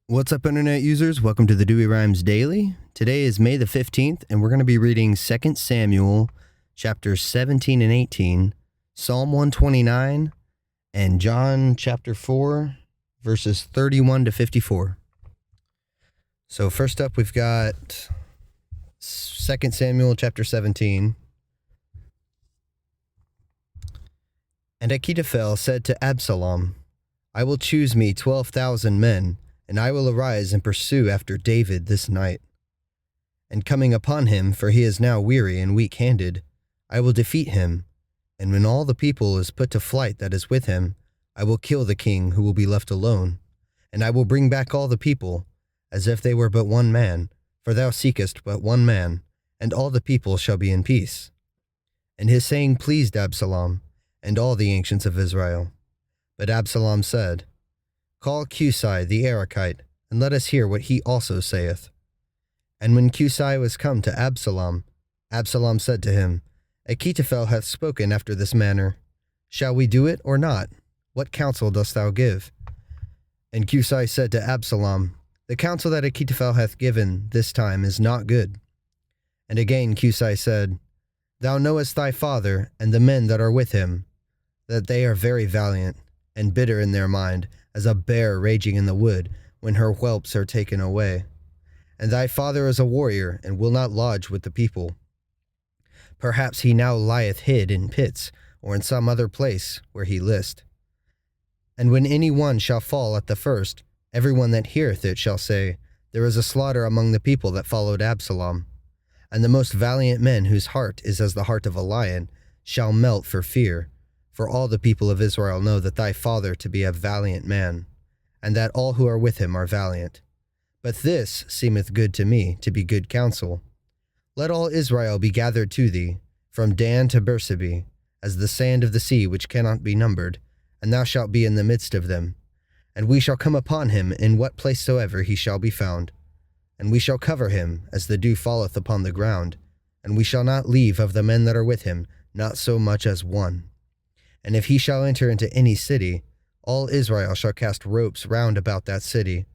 What's up, Internet users? Welcome to the Douay-Rheims Daily. Today is May the 15th, and we're going to be reading 2 Samuel, chapters 17 and 18, Psalm 129, and John chapter 4, verses 31 to 54. So first up, we've got 2 Samuel chapter 17. And Achitophel said to Absalom, I will choose me 12,000 men, and I will arise and pursue after David this night. And coming upon him, for he is now weary and weak-handed, I will defeat him, and when all the people is put to flight that is with him, I will kill the king who will be left alone, and I will bring back all the people, as if they were but one man, for thou seekest but one man, and all the people shall be in peace. And his saying pleased Absalom, and all the ancients of Israel. But Absalom said, Call Cusai the Arachite, and let us hear what he also saith. And when Cusai was come to Absalom, Absalom said to him, Achitophel hath spoken after this manner. Shall we do it or not? What counsel dost thou give? And Cusai said to Absalom, The counsel that Achitophel hath given this time is not good. And again Cusai said, Thou knowest thy father and the men that are with him, that they are very valiant, and bitter in their mind, as a bear raging in the wood, when her whelps are taken away. And thy father is a warrior, and will not lodge with the people. Perhaps he now lieth hid in pits, or in some other place where he list. And when any one shall fall at the first, every one that heareth it shall say, There is a slaughter among the people that followed Absalom. And the most valiant men, whose heart is as the heart of a lion, shall melt for fear. For all the people of Israel know that thy father to be a valiant man, and that all who are with him are valiant. But this seemeth good to me, to be good counsel. Let all Israel be gathered to thee, from Dan to Beersheba, as the sand of the sea which cannot be numbered, and thou shalt be in the midst of them. And we shall come upon him in what place soever he shall be found. And we shall cover him, as the dew falleth upon the ground, and we shall not leave of the men that are with him, not so much as one. And if he shall enter into any city, all Israel shall cast ropes round about that city,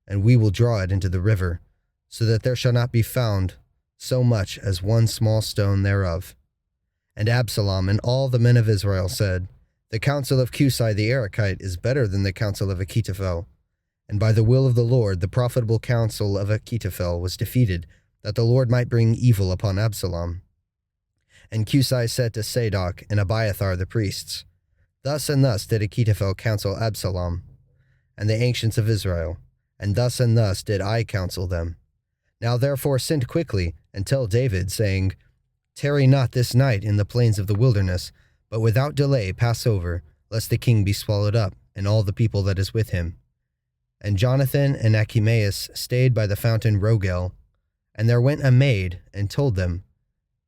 and we will draw it into the river, so that there shall not be found so much as one small stone thereof. And Absalom and all the men of Israel said, The counsel of Cusai the Arachite is better than the counsel of Achitophel. And by the will of the Lord the profitable counsel of Achitophel was defeated, that the Lord might bring evil upon Absalom. And Cusai said to Sadok and Abiathar the priests, Thus and thus did Achitophel counsel Absalom, and the ancients of Israel, and thus did I counsel them. Now therefore send quickly, and tell David, saying, Tarry not this night in the plains of the wilderness, but without delay pass over, lest the king be swallowed up, and all the people that is with him. And Jonathan and Achimaeus stayed by the fountain Rogel, and there went a maid, and told them,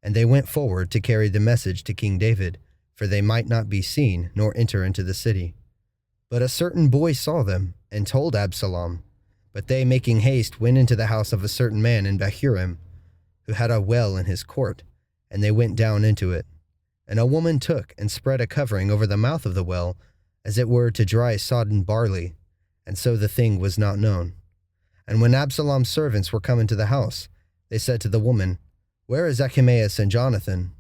and they went forward to carry the message to King David, for they might not be seen, nor enter into the city. But a certain boy saw them, and told Absalom. But they, making haste, went into the house of a certain man in Bahurim, who had a well in his court, and they went down into it. And a woman took and spread a covering over the mouth of the well, as it were to dry sodden barley, and so the thing was not known. And when Absalom's servants were come into the house, they said to the woman, Where is Achimaeus and Jonathan?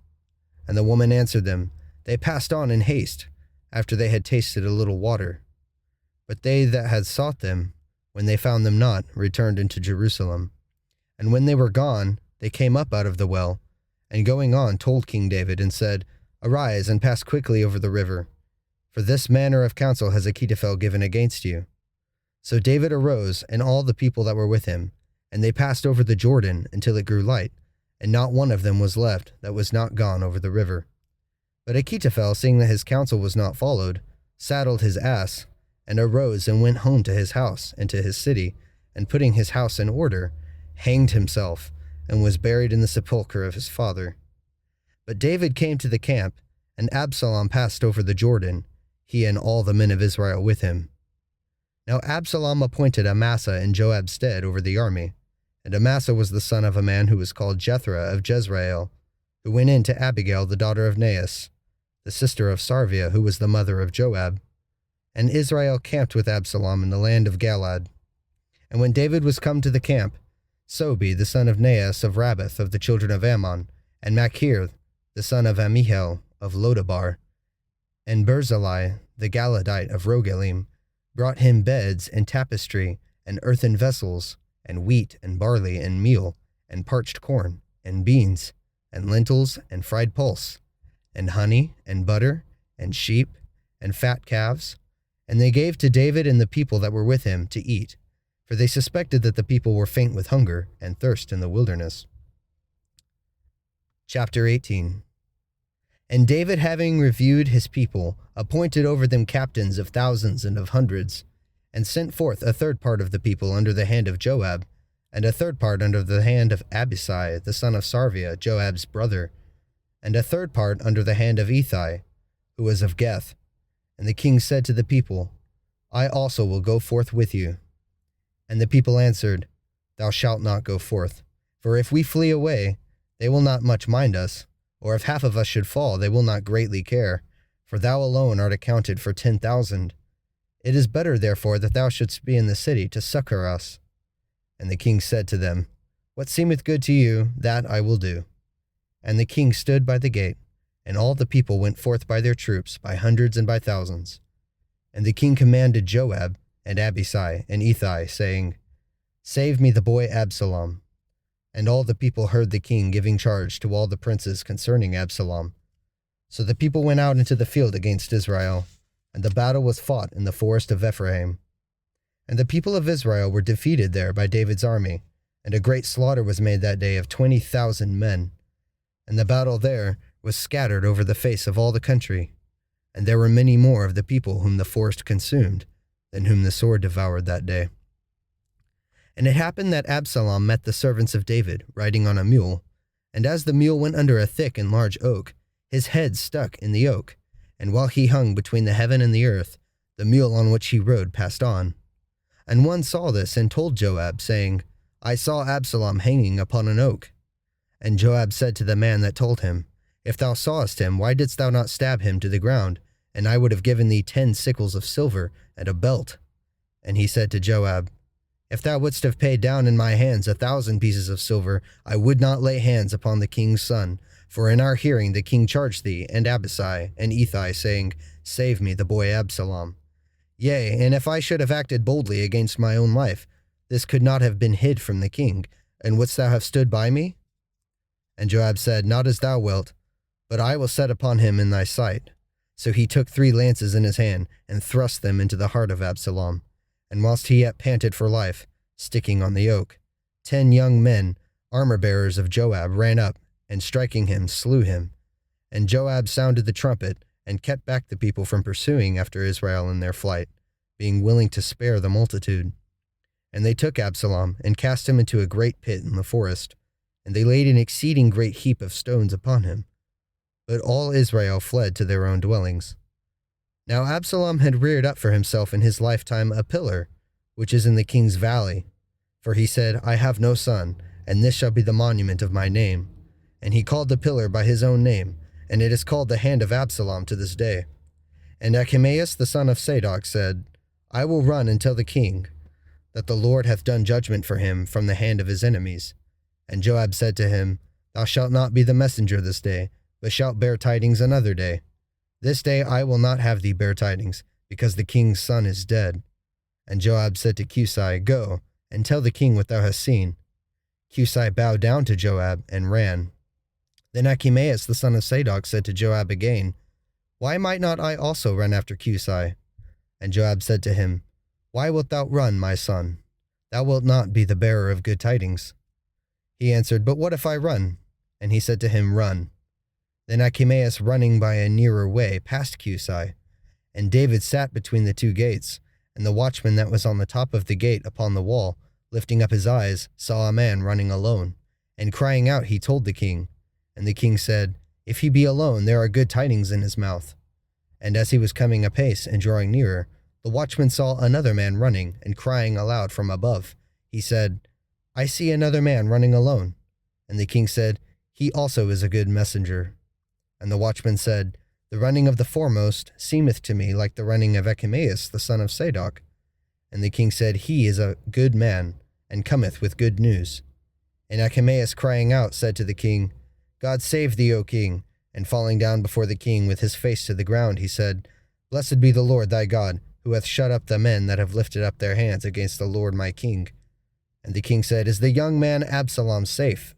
And the woman answered them, They passed on in haste, after they had tasted a little water. But they that had sought them, when they found them not, returned into Jerusalem. And when they were gone, they came up out of the well, and going on told King David, and said, Arise and pass quickly over the river, for this manner of counsel has Achitophel given against you. So David arose, and all the people that were with him, and they passed over the Jordan until it grew light, and not one of them was left that was not gone over the river. But Achitophel, seeing that his counsel was not followed, saddled his ass, and arose and went home to his house and to his city, and putting his house in order, hanged himself, and was buried in the sepulchre of his father. But David came to the camp, and Absalom passed over the Jordan, he and all the men of Israel with him. Now Absalom appointed Amasa in Joab's stead over the army, and Amasa was the son of a man who was called Jethro of Jezreel, who went in to Abigail the daughter of Naas, the sister of Sarvia, who was the mother of Joab. And Israel camped with Absalom in the land of Galaad. And when David was come to the camp, Sobi the son of Naas of Rabbath of the children of Ammon, and Machir the son of Amiel of Lodabar, and Barzillai the Galadite of Rogelim, brought him beds and tapestry, and earthen vessels, and wheat and barley and meal, and parched corn, and beans, and lentils, and fried pulse, and honey, and butter, and sheep, and fat calves. And they gave to David and the people that were with him to eat, for they suspected that the people were faint with hunger and thirst in the wilderness. Chapter 18. And David, having reviewed his people, appointed over them captains of thousands and of hundreds, and sent forth a third part of the people under the hand of Joab, and a third part under the hand of Abisai the son of Sarvia, Joab's brother, and a third part under the hand of Ithai, who was of Geth. And the king said to the people, I also will go forth with you. And the people answered, Thou shalt not go forth, for if we flee away, they will not much mind us, or if half of us should fall, they will not greatly care, for thou alone art accounted for 10,000. It is better, therefore, that thou shouldst be in the city to succor us. And the king said to them, What seemeth good to you, that I will do. And the king stood by the gate, and all the people went forth by their troops, by hundreds and by thousands. And the king commanded Joab, and Abisai, and Ithai, saying, Save me the boy Absalom. And all the people heard the king giving charge to all the princes concerning Absalom. So the people went out into the field against Israel, and the battle was fought in the forest of Ephraim. And the people of Israel were defeated there by David's army, and a great slaughter was made that day of 20,000 men. And the battle there was scattered over the face of all the country, and there were many more of the people whom the forest consumed than whom the sword devoured that day. And it happened that Absalom met the servants of David, riding on a mule, and as the mule went under a thick and large oak, his head stuck in the oak, and while he hung between the heaven and the earth, the mule on which he rode passed on. And one saw this and told Joab, saying, I saw Absalom hanging upon an oak. And Joab said to the man that told him, If thou sawest him, why didst thou not stab him to the ground? And I would have given thee 10 sickles of silver and a belt. And he said to Joab, If thou wouldst have paid down in my hands 1,000 pieces of silver, I would not lay hands upon the king's son. For in our hearing the king charged thee, and Abisai, and Ithai, saying, Save me the boy Absalom. Yea, and if I should have acted boldly against my own life, this could not have been hid from the king, and wouldst thou have stood by me? And Joab said, Not as thou wilt, but I will set upon him in thy sight. So he took 3 lances in his hand, and thrust them into the heart of Absalom. And whilst he yet panted for life, sticking on the oak, 10 young men, armor-bearers of Joab, ran up, and striking him, slew him. And Joab sounded the trumpet, and kept back the people from pursuing after Israel in their flight, being willing to spare the multitude. And they took Absalom, and cast him into a great pit in the forest, and they laid an exceeding great heap of stones upon him. But all Israel fled to their own dwellings. Now Absalom had reared up for himself in his lifetime a pillar, which is in the king's valley. For he said, I have no son, and this shall be the monument of my name. And he called the pillar by his own name, and it is called the hand of Absalom to this day. And Achimaeus the son of Zadok said, I will run and tell the king that the Lord hath done judgment for him from the hand of his enemies. And Joab said to him, Thou shalt not be the messenger this day, but shalt bear tidings another day. This day I will not have thee bear tidings, because the king's son is dead. And Joab said to Cusai, Go, and tell the king what thou hast seen. Cusai bowed down to Joab, and ran. Then Achimaeus the son of Zadok said to Joab again, Why might not I also run after Cusai? And Joab said to him, Why wilt thou run, my son? Thou wilt not be the bearer of good tidings. He answered, But what if I run? And he said to him, Run. Then Achimaeus, running by a nearer way, passed Cusai. And David sat between the 2 gates, and the watchman that was on the top of the gate upon the wall, lifting up his eyes, saw a man running alone. And crying out, he told the king. And the king said, If he be alone, there are good tidings in his mouth. And as he was coming apace and drawing nearer, the watchman saw another man running, and crying aloud from above. He said, I see another man running alone. And the king said, He also is a good messenger. And the watchman said, The running of the foremost seemeth to me like the running of Achimaeus the son of Zadok. And the king said, He is a good man, and cometh with good news. And Achimaeus crying out said to the king, God save thee, O king. And falling down before the king with his face to the ground, he said, Blessed be the Lord thy God, who hath shut up the men that have lifted up their hands against the Lord my king. And the king said, Is the young man Absalom safe?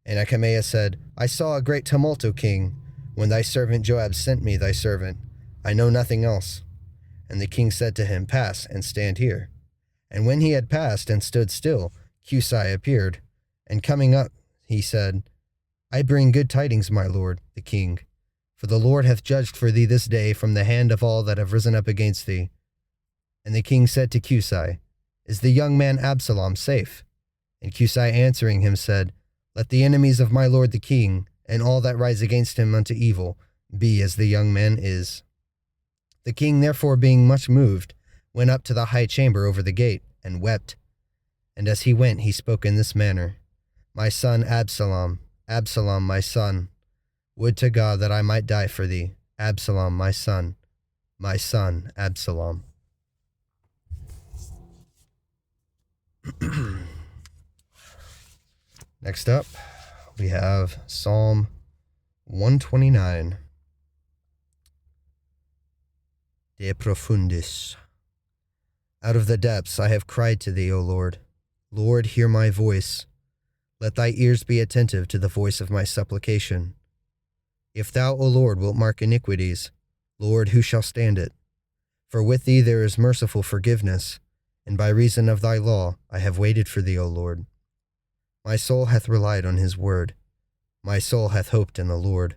And Achimaeus said, I saw a great tumult, O king, when thy servant Joab sent me thy servant. I know nothing else. And the king said to him, Pass, and stand here. And when he had passed and stood still, Cusai appeared. And coming up, he said, I bring good tidings, my lord, the king. For the Lord hath judged for thee this day from the hand of all that have risen up against thee. And the king said to Cusai, Is the young man Absalom safe? And Cusai answering him said, Let the enemies of my lord the king, and all that rise against him unto evil, be as the young man is. The king therefore being much moved, went up to the high chamber over the gate, and wept. And as he went, he spoke in this manner, My son Absalom, Absalom my son, would to God that I might die for thee, Absalom my son Absalom. Next up, we have Psalm 129. De profundis. Out of the depths I have cried to thee, O Lord. Lord, hear my voice. Let thy ears be attentive to the voice of my supplication. If thou, O Lord, wilt mark iniquities, Lord, who shall stand it? For with thee there is merciful forgiveness, and by reason of thy law I have waited for thee, O Lord. My soul hath relied on his word. My soul hath hoped in the Lord.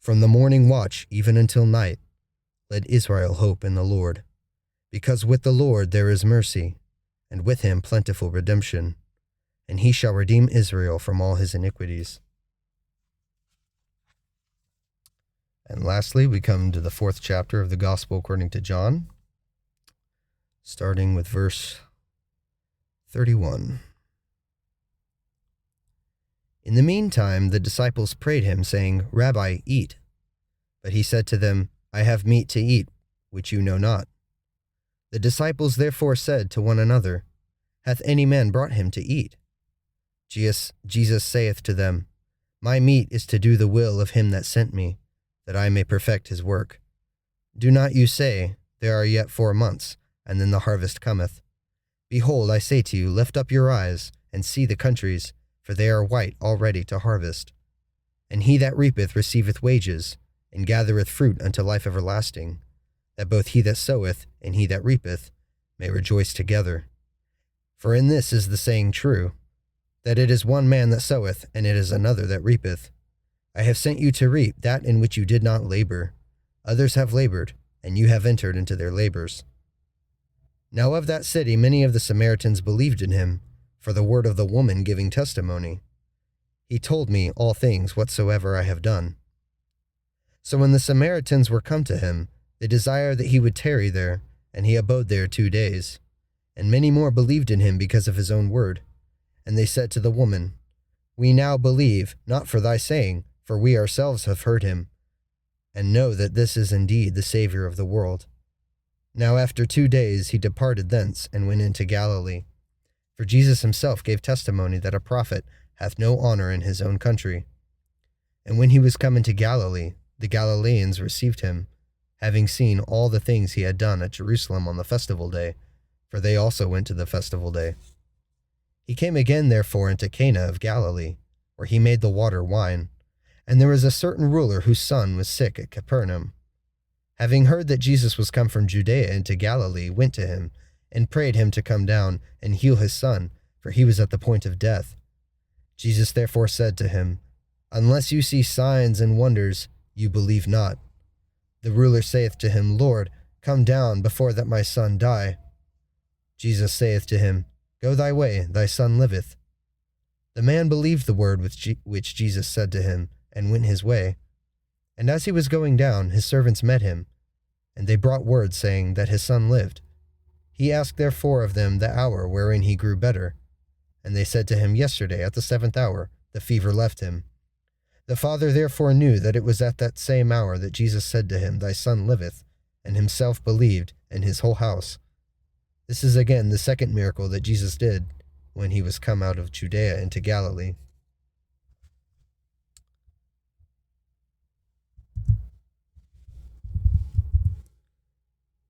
From the morning watch even until night, let Israel hope in the Lord. Because with the Lord there is mercy, and with him plentiful redemption, and he shall redeem Israel from all his iniquities. And lastly, we come to the 4th chapter of the Gospel according to John, starting with verse 31. In the meantime, the disciples prayed him, saying, Rabbi, eat. But he said to them, I have meat to eat, which you know not. The disciples therefore said to one another, Hath any man brought him to eat? Jesus saith to them, My meat is to do the will of him that sent me, that I may perfect his work. Do not you say, There are yet 4 months, and then the harvest cometh. Behold, I say to you, lift up your eyes, and see the countries, for they are white already to harvest. And he that reapeth receiveth wages, and gathereth fruit unto life everlasting, that both he that soweth and he that reapeth may rejoice together. For in this is the saying true, that it is one man that soweth, and it is another that reapeth. I have sent you to reap that in which you did not labor. Others have labored, and you have entered into their labors. Now of that city many of the Samaritans believed in him, for the word of the woman giving testimony. He told me all things whatsoever I have done. So when the Samaritans were come to him, they desired that he would tarry there, and he abode there 2 days. And many more believed in him because of his own word. And they said to the woman, We now believe, not for thy saying, for we ourselves have heard him, and know that this is indeed the Savior of the world. Now after 2 days he departed thence, and went into Galilee. For Jesus himself gave testimony that a prophet hath no honor in his own country. And when he was come into Galilee, the Galileans received him, having seen all the things he had done at Jerusalem on the festival day, for they also went to the festival day. He came again therefore into Cana of Galilee, where he made the water wine. And there was a certain ruler whose son was sick at Capernaum. Having heard that Jesus was come from Judea into Galilee, went to him, and prayed him to come down and heal his son, for he was at the point of death. Jesus therefore said to him, Unless you see signs and wonders, you believe not. The ruler saith to him, Lord, come down before that my son die. Jesus saith to him, Go thy way, thy son liveth. The man believed the word which Jesus said to him, and went his way. And as he was going down, his servants met him, and they brought word, saying that his son lived. He asked therefore of them the hour wherein he grew better. And they said to him, Yesterday at the 7th hour the fever left him. The father therefore knew that it was at that same hour that Jesus said to him, Thy son liveth, and himself believed, and his whole house. This is, again, the second miracle that Jesus did when he was come out of Judea into Galilee.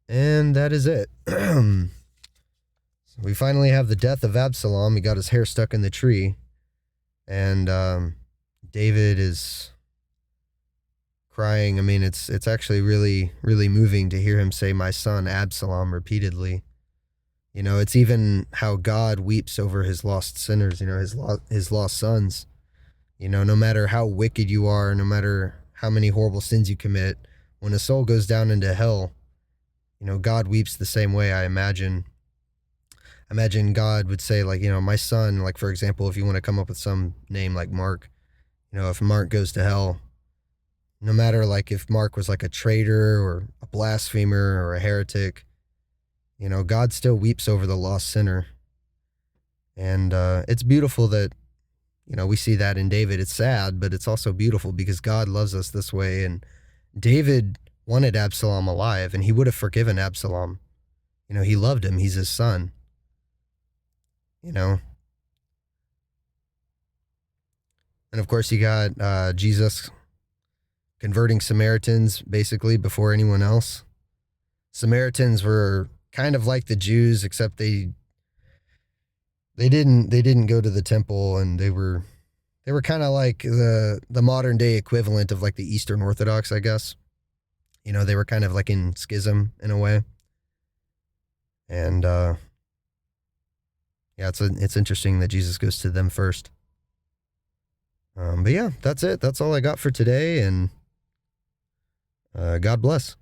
And that is it. So we finally have the death of Absalom. He got his hair stuck in the tree. And David is crying. I mean, it's actually really, really moving to hear him say, "My son Absalom," repeatedly. You know, it's even how God weeps over his lost sinners, you know, his lost sons. You know, no matter how wicked you are, no matter how many horrible sins you commit, when a soul goes down into hell, you know, God weeps the same way, I imagine. Imagine God would say, like, you know, my son, like, for example, if you want to come up with some name like Mark, you know, if Mark goes to hell, no matter, like, if Mark was like a traitor or a blasphemer or a heretic, you know, God still weeps over the lost sinner. And it's beautiful that, you know, we see that in David. It's sad, but it's also beautiful because God loves us this way. And David wanted Absalom alive, and he would have forgiven Absalom. You know, he loved him. He's his son. You know? And of course, you got Jesus converting Samaritans basically before anyone else. Samaritans were kind of like the Jews, except they didn't go to the temple, and they were kind of like the modern day equivalent of like the Eastern Orthodox, I guess. You know, they were kind of like in schism in a way. And yeah, it's interesting that Jesus goes to them first. But yeah, that's it. That's all I got for today, and God bless.